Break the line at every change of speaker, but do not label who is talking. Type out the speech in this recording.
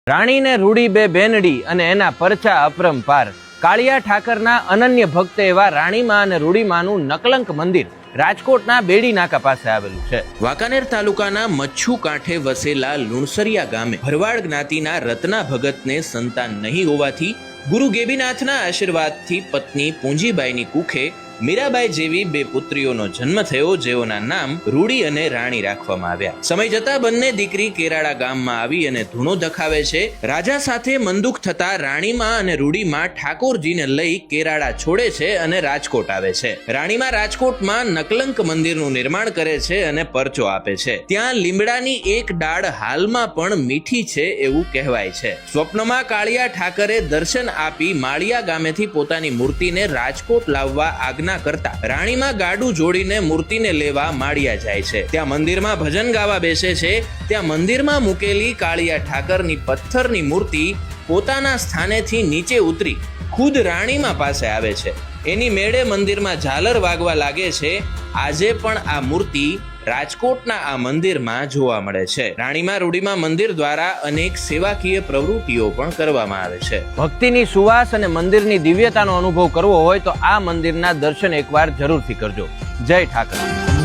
રાણી ને રૂડી બે બેનડી અને એના પરચા અપરંપાર. કાળિયા ઠાકરના અનન્ય ભક્ત એવા રાણીમાં અને રૂડીમાંનું નકલંક મંદિર રાજકોટના બેડી નાકા પાસે આવેલું છે.
વાંકાનેર તાલુકાના મચ્છુ કાંઠે વસેલા લુણસરિયા ગામે ભરવાડ જ્ઞાતિના રત્ના ભગતને સંતાન નહીં હોવાથી ગુરુ ગેબીનાથના આશીર્વાદથી પત્ની પૂંજીબાઈની કુખે મીરાબાઈ જેવી બે પુત્રીઓનો જન્મ થયો, જેઓના નામ રૂડી અને રાણી રાખવામાં આવ્યા. સમય જતા બંને દીકરી કેરાળા ગામમાં આવી અને ધૂણો ધખાવે છે. રાજા સાથે મંદુક થતા રાણીમાં અને રૂડીમાં ઠાકોરજીને લઈ કેરાળા છોડે છે અને રાજકોટ આવે છે. રાણીમાં રાજકોટમાં નકલંક મંદિરનું નિર્માણ કરે છે અને પરચો આપે છે. ત્યાં લીમડાની એક ડાળ હાલમાં પણ મીઠી છે એવું કહેવાય છે. સ્વપ્નમાં કાળિયા ઠાકરે દર્શન આપી માળિયા ગામેથી પોતાની મૂર્તિને રાજકોટ લાવવા આજ્ઞા કરતા રાણીમાં ગાડું જોડીને મૂર્તિને લેવા માળિયા જાય છે. ત્યાં મંદિરમાં ભજન ગાવા બેસે છે. ત્યાં મંદિરમાં મૂકેલી કાળિયા ઠાકરની પથ્થરની મૂર્તિ પોતાના સ્થાનેથી નીચે ઉતરી ખુદ રાણીમાં પાસે આવે છે. એની મેળે મંદિરમાં ઝાલર વાગવા લાગે છે. આજે પણ આ મૂર્તિ રાજકોટના આ મંદિરમાં જોવા મળે છે. રાણીમાં રૂડીમાં મંદિર દ્વારા અનેક સેવાકીય પ્રવૃત્તિઓ પણ કરવામાં આવે છે.
ભક્તિની સુવાસ અને મંદિરની દિવ્યતાનો અનુભવ કરવો હોય તો આ મંદિરના દર્શન એકવાર જરૂરથી કરજો. જય ઠાકર.